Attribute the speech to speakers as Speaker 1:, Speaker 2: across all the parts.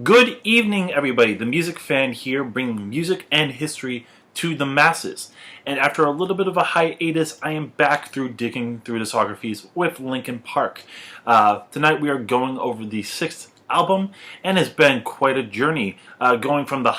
Speaker 1: Good evening, everybody. The Music Fan here, bringing music and history to the masses. And after a little bit of a hiatus, I am back through digging through discographies with Linkin Park. Tonight we are going over the sixth album, and it's been quite a journey, going from the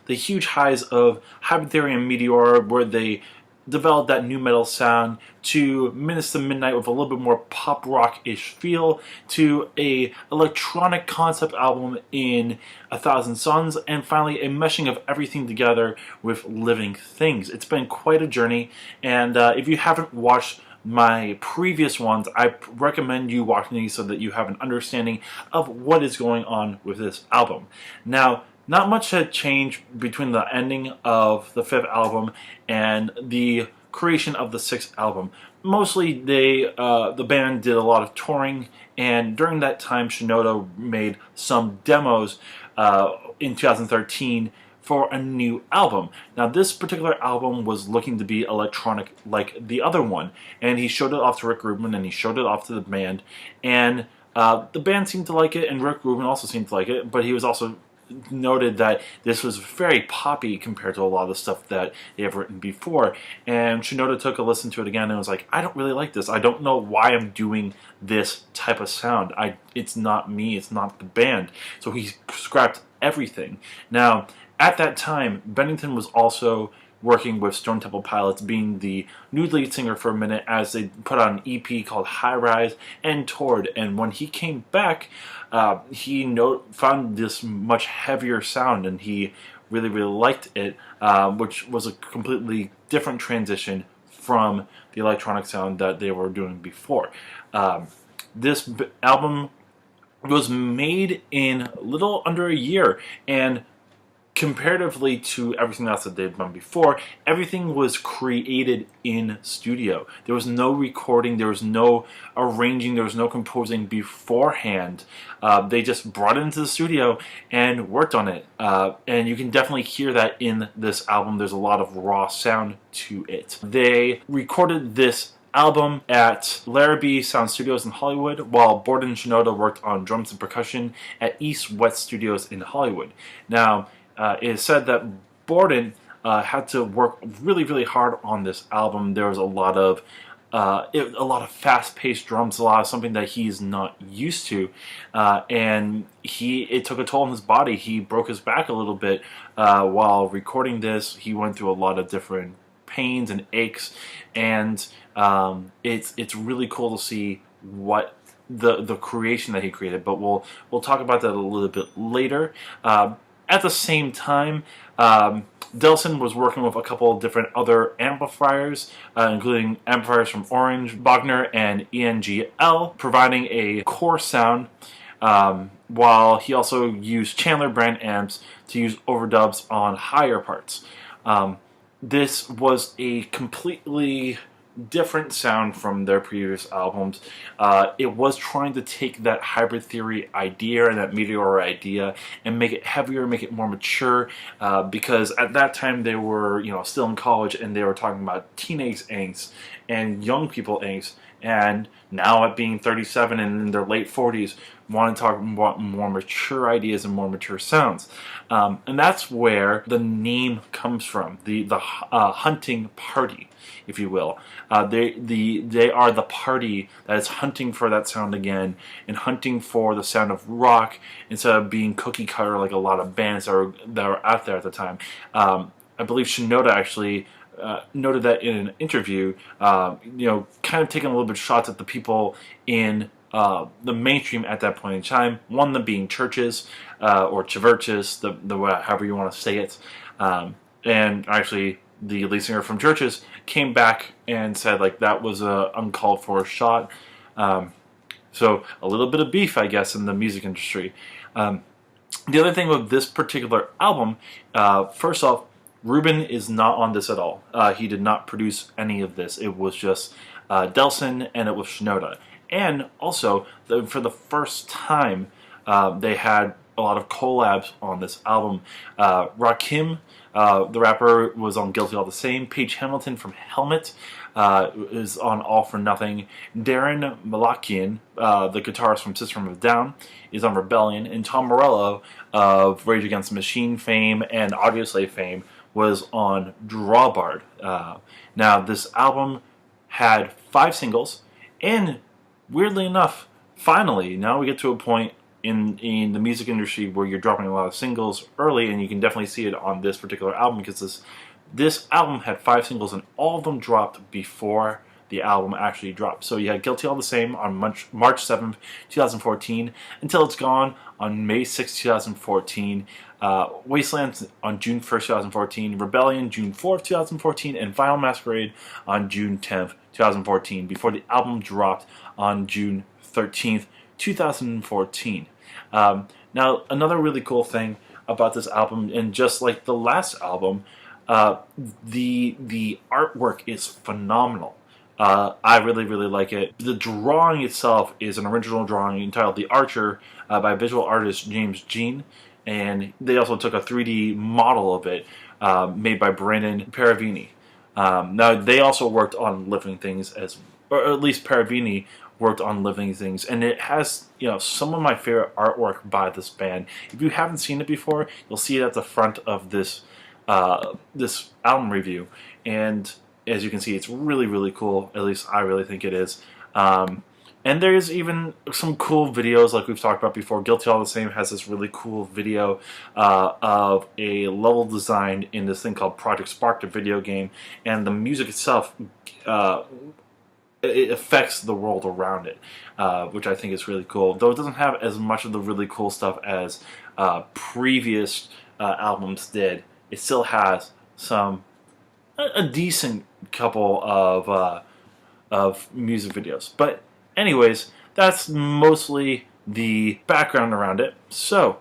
Speaker 1: huge highs of Hybrid Theory and Meteor, where they developed that new metal sound, to Minutes to Midnight with a little bit more pop rock-ish feel, to a electronic concept album in A Thousand Suns, and finally a meshing of everything together with Living Things. It's been quite a journey, and if you haven't watched my previous ones, I recommend you watching these so that you have an understanding of what is going on with this album. Now, not much had changed between the ending of the fifth album and the creation of the sixth album. Mostly, the band did a lot of touring, and during that time, Shinoda made some demos in 2013 for a new album. Now, this particular album was looking to be electronic like the other one, and he showed it off to Rick Rubin, and he showed it off to the band, and the band seemed to like it, and Rick Rubin also seemed to like it, but he was also noted that this was very poppy compared to a lot of the stuff that they have written before. And Shinoda took a listen to it again and was like, I don't really like this. I don't know why I'm doing this type of sound. It's not me, it's not the band. So he scrapped everything. Now, at that time, Bennington was also working with Stone Temple Pilots, being the new lead singer for a minute, as they put out an EP called High Rise and toured. And when he came back, he found this much heavier sound, and he really liked it, which was a completely different transition from the electronic sound that they were doing before. This album was made in a little under a year, and comparatively to everything else that they've done before, everything was created in studio. There was no recording, there was no arranging, there was no composing beforehand. They just brought it into the studio and worked on it. And you can definitely hear that in this album. There's a lot of raw sound to it. They recorded this album at Larrabee Sound Studios in Hollywood, while Borden and Shinoda worked on drums and percussion at East West Studios in Hollywood. Now, it is said that Borden had to work really hard on this album. There was a lot of fast-paced drums, something that he's not used to, and it took a toll on his body. He broke his back a little bit while recording this. He went through a lot of different pains and aches, and it's really cool to see what the creation that he created. But we'll talk about that a little bit later. At the same time, Delson was working with a couple of different other amplifiers, including amplifiers from Orange, Bogner, and ENGL, providing a core sound, while he also used Chandler brand amps to use overdubs on higher parts. This was a completely different sound from their previous albums. It was trying to take that Hybrid Theory idea and that Meteor idea and make it heavier, make it more mature, because at that time they were, still in college, and they were talking about teenage angst and young people angst. And now, at being 37 and in their late 40s, want to talk about more mature ideas and more mature sounds. And that's where the name comes from, the hunting party, if you will. They are the party that is hunting for that sound again, and hunting for the sound of rock instead of being cookie cutter like a lot of bands that were out there at the time. I believe Shinoda actually noted that in an interview, kind of taking a little bit of shots at the people in the mainstream at that point in time. One of them being churches, or churches, however you want to say it. And actually, the lead singer from Churches came back and said that was a uncalled for shot. So a little bit of beef, I guess, in the music industry. The other thing with this particular album, first off, Rubin is not on this at all. He did not produce any of this. It was just Delson, and it was Shinoda. And also, for the first time, they had a lot of collabs on this album. Rakim, the rapper, was on Guilty All the Same. Paige Hamilton from Helmet is on All for Nothing. Darren Malakian, the guitarist from System of a Down, is on Rebellion. And Tom Morello of Rage Against the Machine fame and Audioslave fame was on Drawbard. Now, this album had 5 singles, and weirdly enough, finally, now we get to a point in the music industry where you're dropping a lot of singles early, and you can definitely see it on this particular album, because this album had 5 singles, and all of them dropped before the album actually dropped. So you had Guilty All the Same on March 7th, 2014, Until It's Gone on May 6th, 2014, Wasteland on June 1st, 2014, Rebellion June 4th, 2014, and Final Masquerade on June 10th, 2014, before the album dropped on June 13th, 2014. Now, another really cool thing about this album, and just like the last album, the artwork is phenomenal. I really, really like it. The drawing itself is an original drawing entitled The Archer by visual artist James Jean, and they also took a 3D model of it made by Brandon Paravini. Now, they also worked on Living Things, or at least Paravini worked on Living Things, and it has, some of my favorite artwork by this band. If you haven't seen it before, you'll see it at the front of this this album review, and as you can see, it's really, really cool. At least I really think it is. And there's even some cool videos, like we've talked about before. Guilty All the Same has this really cool video of a level designed in this thing called Project Spark, the video game, and the music itself it affects the world around it, which I think is really cool. Though it doesn't have as much of the really cool stuff as previous albums did, it still has a decent couple of music videos. But anyways, that's mostly the background around it. So,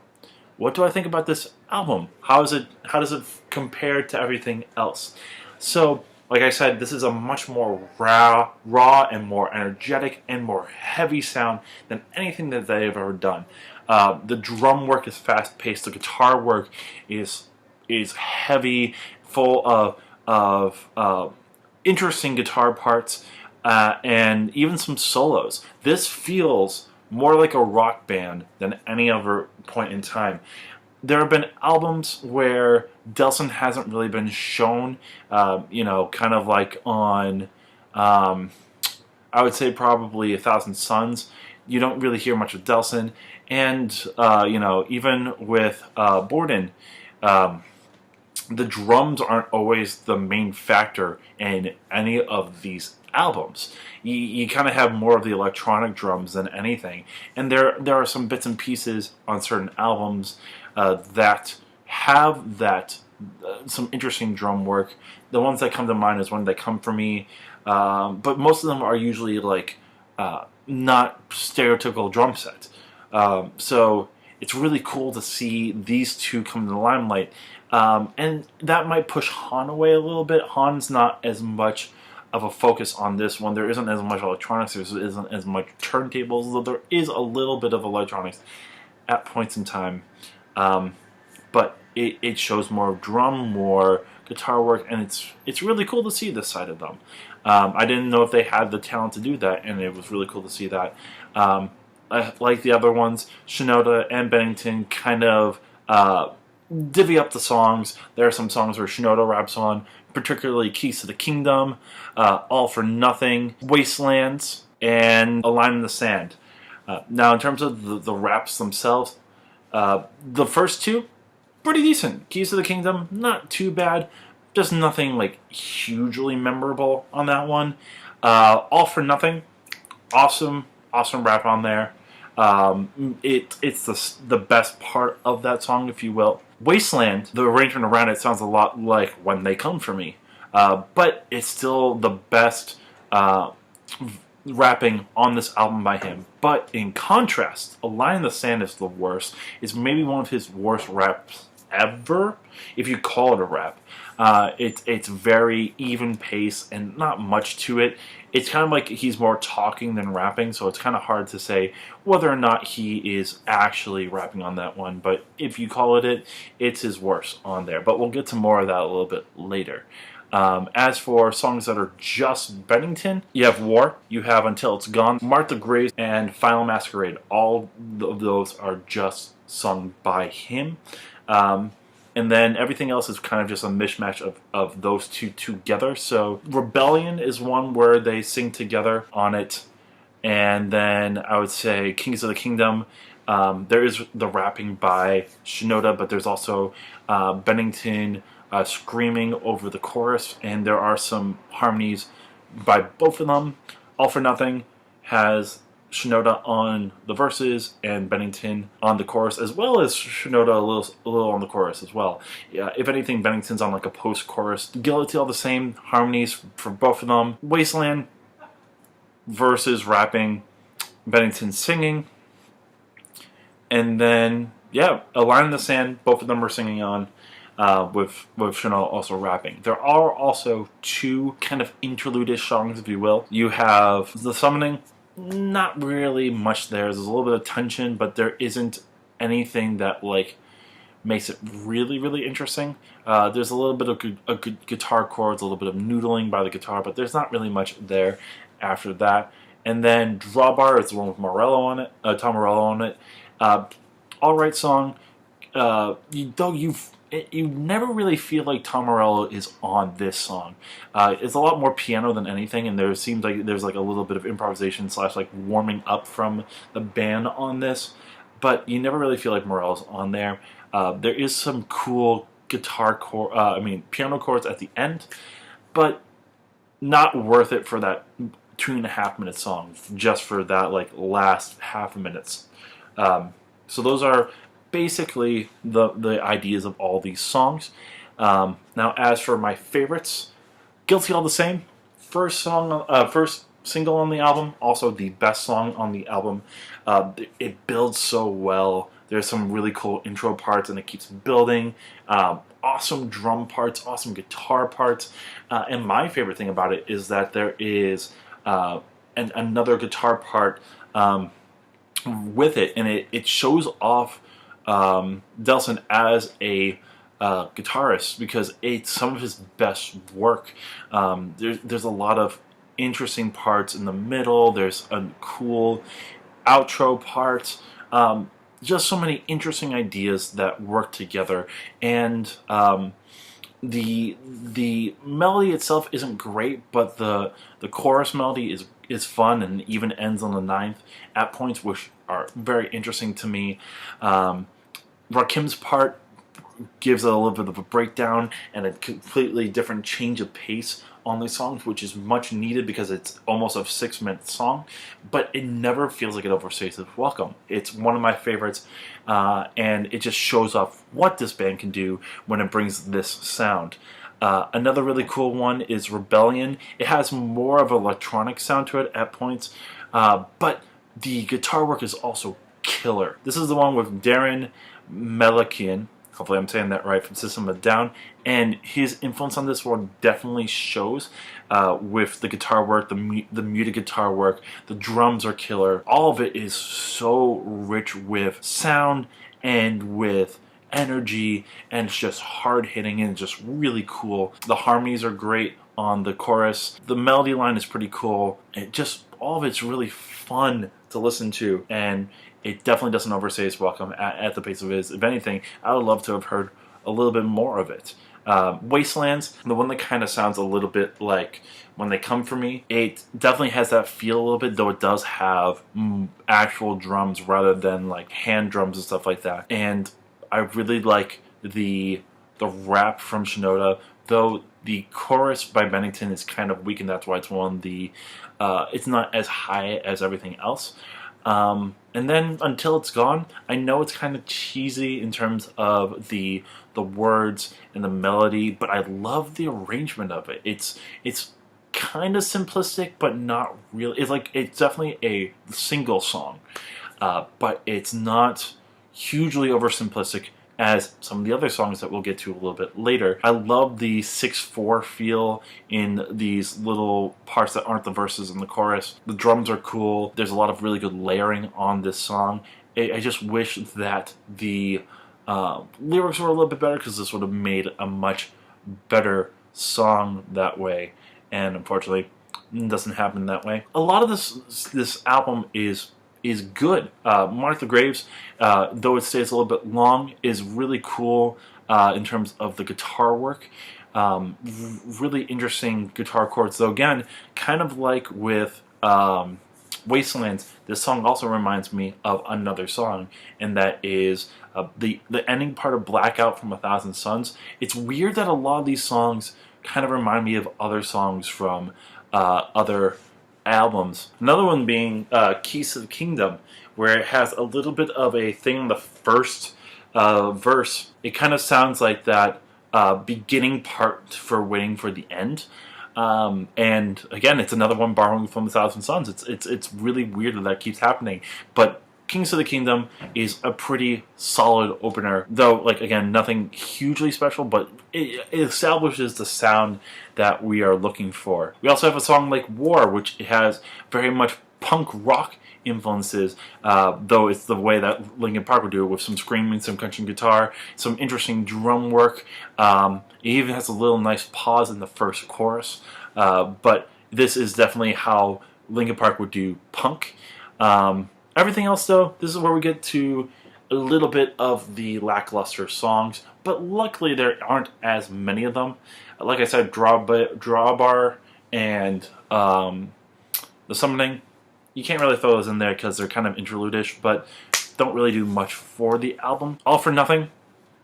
Speaker 1: what do I think about this album? How does it compare to everything else? So, like I said, this is a much more raw and more energetic and more heavy sound than anything that they've ever done. The drum work is fast-paced. The guitar work is heavy, full of interesting guitar parts, and even some solos. This feels more like a rock band than any other point in time. There have been albums where Delson hasn't really been shown, kind of like on, I would say probably 1,000 Suns. You don't really hear much of Delson, and, even with Borden, the drums aren't always the main factor in any of these albums. You kind of have more of the electronic drums than anything, and there are some bits and pieces on certain albums that have some interesting drum work. The ones that come to mind is When They Come For Me, but most of them are usually like not stereotypical drum sets. So it's really cool to see these two come to the limelight, and that might push Han away a little bit. Han's not as much of a focus on this one. There isn't as much electronics, there isn't as much turntables, though there is a little bit of electronics at points in time. But it shows more drum, more guitar work, and it's really cool to see this side of them. I didn't know if they had the talent to do that, and it was really cool to see that. Like the other ones, Shinoda and Bennington kind of divvy up the songs. There are some songs where Shinoda raps on, particularly Keys to the Kingdom, All for Nothing, Wastelands, and A Line in the Sand. Now, in terms of the raps themselves, the first two, pretty decent. Keys to the Kingdom, not too bad. Just nothing like hugely memorable on that one. All for Nothing, awesome rap on there. It's the best part of that song, if you will. Wasteland, the arrangement around it sounds a lot like When They Come For Me, but it's still the best rapping on this album by him. But in contrast, A Line in the Sand is the worst. It's maybe one of his worst raps ever, if you call it a rap. It's very even pace and not much to it. It's kind of like he's more talking than rapping, so it's kind of hard to say whether or not he is actually rapping on that one. But if you call it, it's his worst on there. But we'll get to more of that a little bit later. As for songs that are just Bennington, you have War, you have Until It's Gone, Martha Grace, and Final Masquerade. All of those are just sung by him. And then everything else is kind of just a mishmash of those two together. So Rebellion is one where they sing together on it. And then I would say Kings of the Kingdom. There is the rapping by Shinoda, but there's also Bennington screaming over the chorus. And there are some harmonies by both of them. All for Nothing has Shinoda on the verses and Bennington on the chorus, as well as Shinoda a little on the chorus as well. Yeah, if anything, Bennington's on like a post-chorus. Guillotine, all the same harmonies for both of them. Wasteland, verses rapping, Bennington singing, and then yeah, A Line in the Sand. Both of them are singing on. With Shinoda also rapping. There are also two kind of interlude-ish songs, if you will. You have The Summoning. Not really much there. There's a little bit of tension, but there isn't anything that like makes it really, really interesting. There's a little bit of good guitar chords, a little bit of noodling by the guitar, but there's not really much there after that. And then Drawbar is the one with Morello on it, Tom Morello on it. All right song. You never really feel like Tom Morello is on this song. It's a lot more piano than anything, and there seems like there's like a little bit of improvisation / like warming up from the band on this, but you never really feel like Morello's on there. There is some cool piano chords at the end, but not worth it for that 2.5 minute song, just for that like last half a minutes. So those are basically the ideas of all these songs. Now, as for my favorites, Guilty All the Same, first single on the album, also the best song on the album. It builds so well. There's some really cool intro parts, and it keeps building. Awesome drum parts, awesome guitar parts, and my favorite thing about it is that there is another guitar part with it, and it shows off Delson as a guitarist, because it's some of his best work. There's a lot of interesting parts in the middle. There's a cool outro part. Just so many interesting ideas that work together, and the melody itself isn't great, but the chorus melody is fun and even ends on the 9th at points, which are very interesting to me. Rakim's part gives a little bit of a breakdown and a completely different change of pace on these songs, which is much needed because it's almost a 6-minute song, but it never feels like it overstays its welcome. It's one of my favorites, and it just shows off what this band can do when it brings this sound. Another really cool one is Rebellion. It has more of an electronic sound to it at points, but the guitar work is also killer. This is the one with Darren Melikian, hopefully I'm saying that right, from System of a Down, and his influence on this one definitely shows with the guitar work, the muted guitar work. The drums are killer. All of it is so rich with sound and with energy, and it's just hard-hitting and just really cool. The harmonies are great on the chorus. The melody line is pretty cool. All of it's really fun to listen to, and it definitely doesn't overstay its welcome at the pace of it is. If anything, I would love to have heard a little bit more of it. Wastelands, the one that kind of sounds a little bit like When They Come For Me, it definitely has that feel a little bit, though it does have actual drums rather than like hand drums and stuff like that. And I really like the rap from Shinoda, though the chorus by Bennington is kind of weak, and that's why it's one of the it's not as high as everything else. And then Until It's Gone, I know it's kind of cheesy in terms of the words and the melody, but I love the arrangement of it. It's kind of simplistic, but not really. It's definitely a single song, but it's not hugely oversimplistic as some of the other songs that we'll get to a little bit later. I love the 6/4 feel in these little parts that aren't the verses and the chorus. The drums are cool. There's a lot of really good layering on this song. I just wish that the lyrics were a little bit better, because this would have made a much better song that way, and unfortunately it doesn't happen that way. A lot of this album is good. Martha Graves, though it stays a little bit long, is really cool in terms of the guitar work. Really interesting guitar chords, though again, kind of like with Wastelands, this song also reminds me of another song, and that is the ending part of Blackout from 1,000 Suns. It's weird that a lot of these songs kind of remind me of other songs from other albums. Another one being Keys to the Kingdom, where it has a little bit of a thing in the first verse. It kind of sounds like that beginning part for Waiting for the End. And again, it's another one borrowing from 1,000 Suns. It's really weird that keeps happening. But Kings of the Kingdom is a pretty solid opener, though, like, again, nothing hugely special, but it establishes the sound that we are looking for. We also have a song like War, which has very much punk rock influences, though it's the way that Linkin Park would do it, with some screaming, some country guitar, some interesting drum work. It even has a little nice pause in the first chorus, but this is definitely how Linkin Park would do punk. Everything else, though, this is where we get to a little bit of the lackluster songs, but luckily there aren't as many of them. Like I said, Drawbar and The Summoning, you can't really throw those in there because they're kind of interlude-ish, but don't really do much for the album. All for Nothing,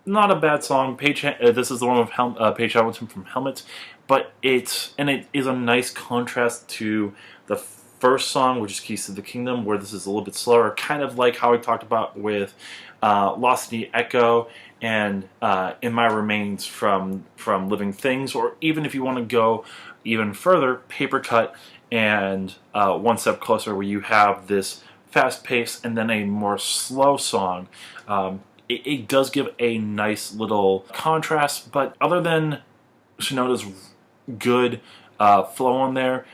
Speaker 1: not a bad song. This is the one with Paige Hamilton from Helmet, but it is a nice contrast to the first song, which is Keys to the Kingdom, where this is a little bit slower, kind of like how I talked about with Lost in the Echo and In My Remains from Living Things, or even if you want to go even further, Paper Cut and One Step Closer, where you have this fast pace and then a more slow song. It does give a nice little contrast, but other than Shinoda's good flow on there,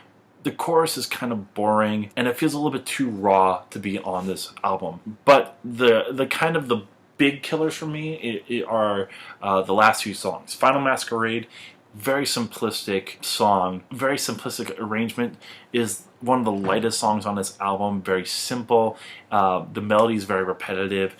Speaker 1: the chorus is kind of boring, and it feels a little bit too raw to be on this album. But the kind of the big killers for me are the last two songs. Final Masquerade, very simplistic song, very simplistic arrangement, is one of the lightest songs on this album, very simple. The melody is very repetitive.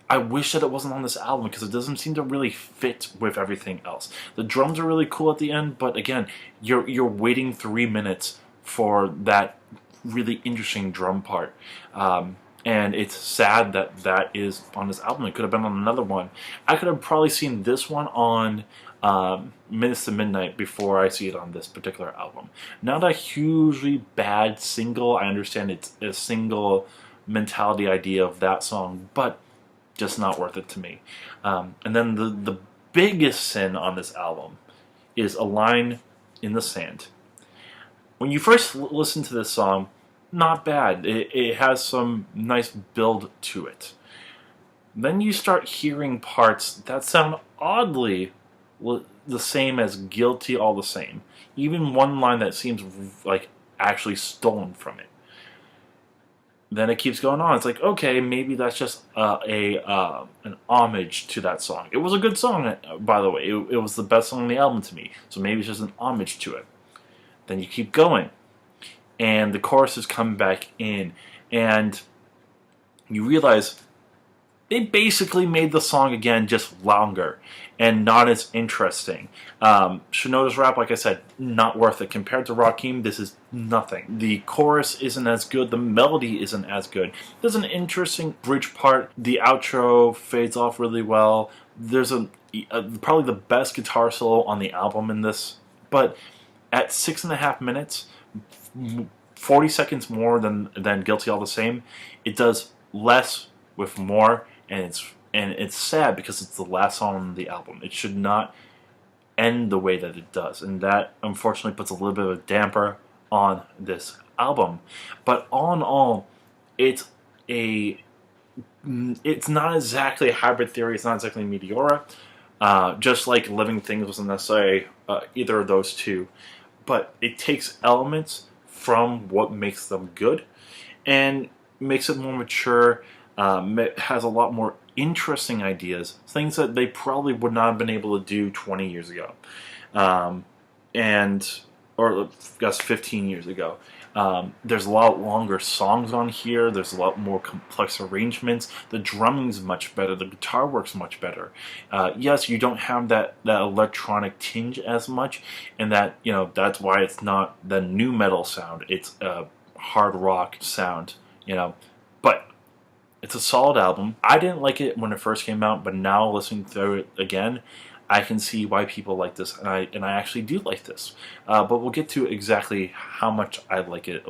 Speaker 1: I wish that it wasn't on this album because it doesn't seem to really fit with everything else. The drums are really cool at the end, but again, you're waiting 3 minutes for that really interesting drum part. And it's sad that that is on this album. It could have been on another one. I could have probably seen this one on Minutes to Midnight before I see it on this particular album. Not a hugely bad single. I understand it's a single mentality idea of that song, but just not worth it to me. And then the biggest sin on this album is A Line in the Sand. When you first listen to this song, not bad. It has some nice build to it. Then you start hearing parts that sound oddly the same as Guilty All the Same. Even one line that seems like actually stolen from it. Then it keeps going on. It's like, okay, maybe that's just an homage to that song. It was a good song, by the way. It was the best song on the album to me. So maybe it's just an homage to it. Then you keep going. And the choruses come back in. And you realize they basically made the song again just longer and not as interesting. Shinoda's rap, like I said, not worth it. Compared to Rakim, this is nothing. The chorus isn't as good. The melody isn't as good. There's an interesting bridge part. The outro fades off really well. There's probably the best guitar solo on the album in this. But at 6.5 minutes, 40 seconds more than Guilty All the Same, it does less with more. And it's sad because it's the last song on the album. It should not end the way that it does. And that, unfortunately, puts a little bit of a damper on this album. But all in all, it's a it's not exactly Hybrid Theory, it's not exactly Meteora. Just like Living Things wasn't necessarily either of those two, but it takes elements from what makes them good and makes it more mature. Has a lot more interesting ideas, things that they probably would not have been able to do 20 years ago, and or I guess 15 years ago. There's a lot longer songs on here. There's a lot more complex arrangements. The drumming's much better. The guitar works much better. Yes, you don't have that electronic tinge as much, and that's why it's not the new metal sound. It's a hard rock sound. But it's a solid album. I didn't like it when it first came out, but now listening through it again, I can see why people like this, and I actually do like this. But we'll get to exactly how much I like it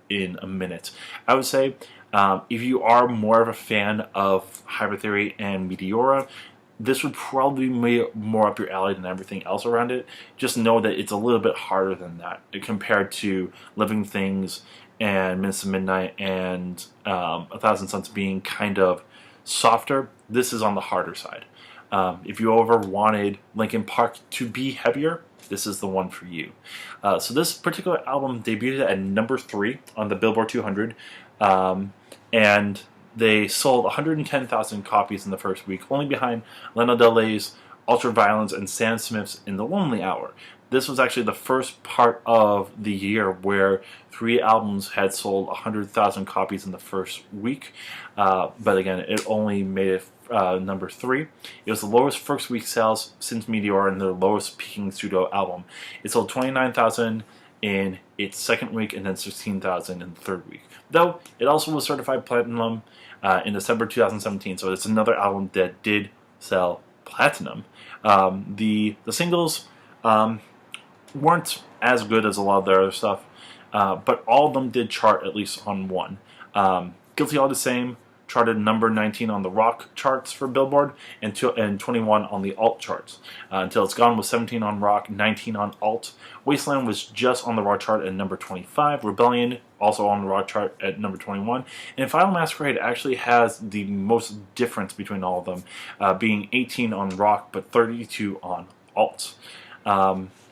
Speaker 1: in a minute. I would say if you are more of a fan of Hybrid Theory and Meteora, this would probably be more up your alley than everything else around it. Just know that it's a little bit harder than that compared to Living Things and Minutes to Midnight and 1,000 Suns being kind of softer. This is on the harder side. If you ever wanted Linkin Park to be heavier, this is the one for you. So this particular album debuted at number 3 on the Billboard 200, and they sold 110,000 copies in the first week, only behind Lana Del Rey's Ultraviolence and Sam Smith's In the Lonely Hour. This was actually the first part of the year where 3 albums had sold 100,000 copies in the first week. But again, it only made it number 3. It was the lowest first week sales since Meteor and their lowest peaking studio album. It sold 29,000 in its second week and then 16,000 in the third week. Though it also was certified platinum in December 2017, so it's another album that did sell platinum. The singles weren't as good as a lot of their other stuff, but all of them did chart at least on one. Guilty All the Same charted number 19 on the rock charts for Billboard and 21 on the alt charts. Until It's Gone was 17 on rock, 19 on alt. Wasteland was just on the rock chart at number 25. Rebellion also on the rock chart at number 21. And Final Masquerade actually has the most difference between all of them, being 18 on rock but 32 on alt.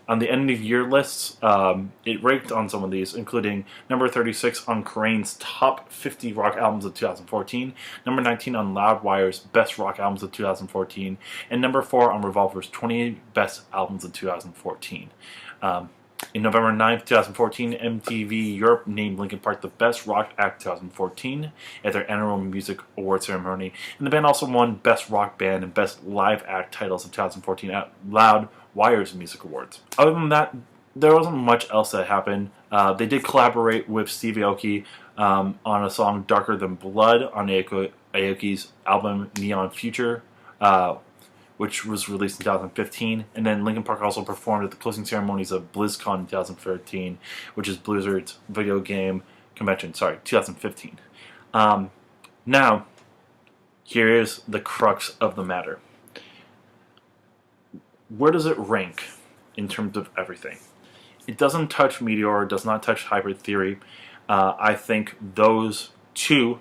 Speaker 1: On the end of year lists, it ranked on some of these, including number 36 on Kerrane's top 50 rock albums of 2014, number 19 on Loudwire's best rock albums of 2014, and number 4 on Revolver's 20 best albums of 2014. In November 9th, 2014, MTV Europe named Linkin Park the best rock act 2014 at their annual music award ceremony, and the band also won best rock band and best live act titles of 2014 at Loudwire's Music Awards. Other than that, there wasn't much else that happened. They did collaborate with Steve Aoki on a song Darker Than Blood on Aoki's album Neon Future, which was released in 2015. And then Linkin Park also performed at the closing ceremonies of BlizzCon in 2013, which is Blizzard's video game convention. 2015. Now, here is the crux of the matter. Where does it rank in terms of everything? It doesn't touch Meteor, it does not touch Hybrid Theory. I think those two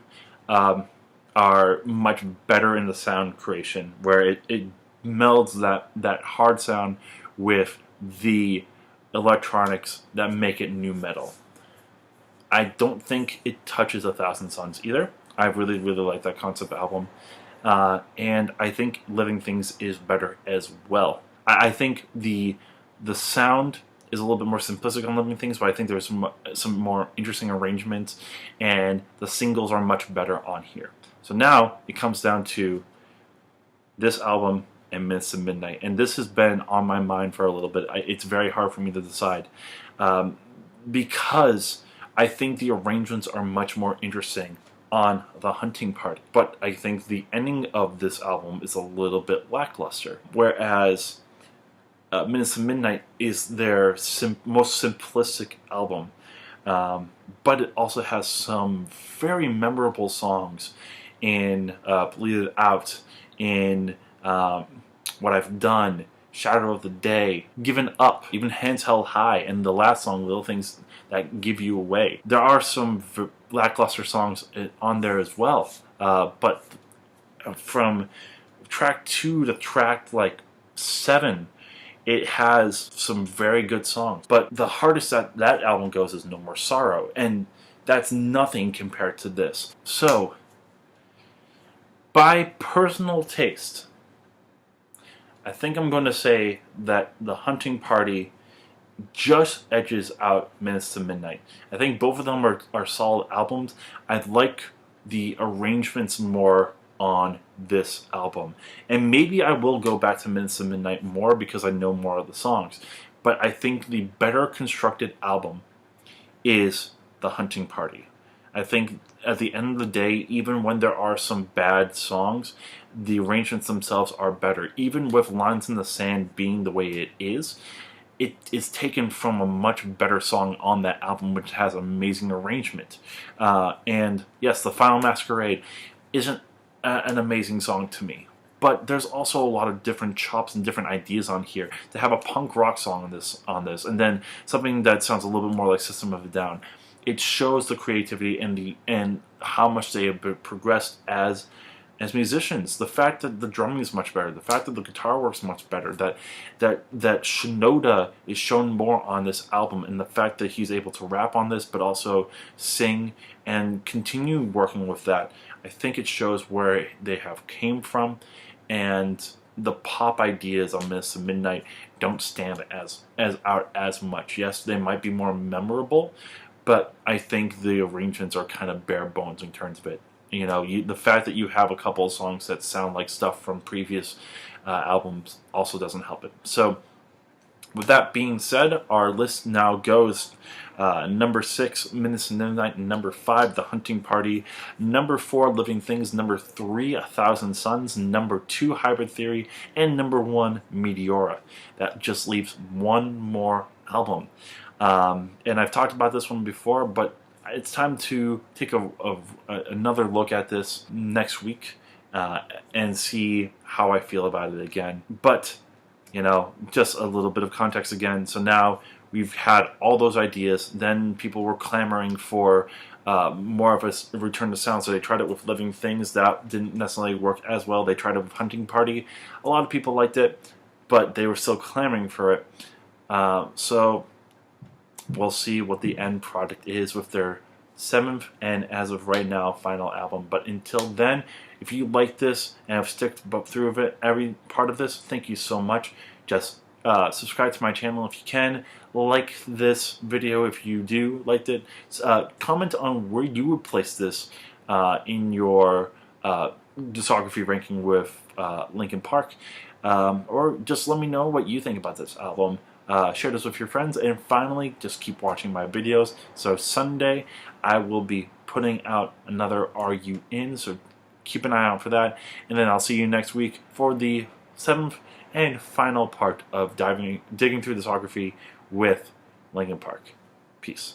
Speaker 1: are much better in the sound creation, where it melds that hard sound with the electronics that make it new metal. I don't think it touches 1,000 Suns either. I really, really like that concept album. And I think Living Things is better as well. I think the sound is a little bit more simplistic on Living Things, but I think there's some more interesting arrangements, and the singles are much better on here. So now it comes down to this album and Minutes to Midnight, and this has been on my mind for a little bit. It's very hard for me to decide because I think the arrangements are much more interesting on the Hunting part, but I think the ending of this album is a little bit lackluster, whereas Minutes to Midnight is their most simplistic album, but it also has some very memorable songs in Bleed It Out, in What I've Done, Shadow of the Day, Given Up, even Hands Held High, and the last song, Little Things That Give You Away. There are some lackluster songs on there as well, but from track 2 to track like 7, it has some very good songs. But the hardest that album goes is No More Sorrow, and that's nothing compared to this. So, by personal taste, I think I'm going to say that The Hunting Party just edges out Minutes to Midnight. I think both of them are solid albums. I like the arrangements more on this album. And maybe I will go back to Minutes to Midnight more because I know more of the songs. But I think the better constructed album is The Hunting Party. I think at the end of the day, even when there are some bad songs, the arrangements themselves are better. Even with Lines in the Sand being the way it is taken from a much better song on that album, which has amazing arrangement. And yes, The Final Masquerade isn't an amazing song to me, but there's also a lot of different chops and different ideas on here. To have a punk rock song on this, and then something that sounds a little bit more like System of a Down, it shows the creativity and how much they have progressed as musicians. The fact that the drumming is much better, the fact that the guitar works much better, that Shinoda is shown more on this album, and the fact that he's able to rap on this but also sing and continue working with that, I think it shows where they have came from, and the pop ideas on Minutes to Midnight don't stand as out as much. Yes, they might be more memorable, but I think the arrangements are kind of bare bones in terms of it. You know, the fact that you have a couple of songs that sound like stuff from previous albums also doesn't help it. So, with that being said, our list now goes number 6, Minutes to Midnight, number 5, The Hunting Party, number 4, Living Things, number 3, 1,000 Suns, number 2, Hybrid Theory, and number 1, Meteora. That just leaves one more album. And I've talked about this one before, but it's time to take another look at this next week and see how I feel about it again. But, you know, just a little bit of context again. So now we've had all those ideas. Then people were clamoring for more of a return to sound. So they tried it with Living Things. That didn't necessarily work as well. They tried it with Hunting Party. A lot of people liked it, but they were still clamoring for it. So we'll see what the end product is with their 7th and, as of right now, final album. But until then, if you like this and have stuck through of it, every part of this, thank you so much. Just subscribe to my channel if you can. Like this video if you do liked it. Comment on where you would place this in your discography ranking with Linkin Park. Or just let me know what you think about this album. Share this with your friends, and finally, just keep watching my videos. So Sunday, I will be putting out another Are You In? So keep an eye out for that, and then I'll see you next week for the 7th and final part of digging through discography with Linkin Park. Peace.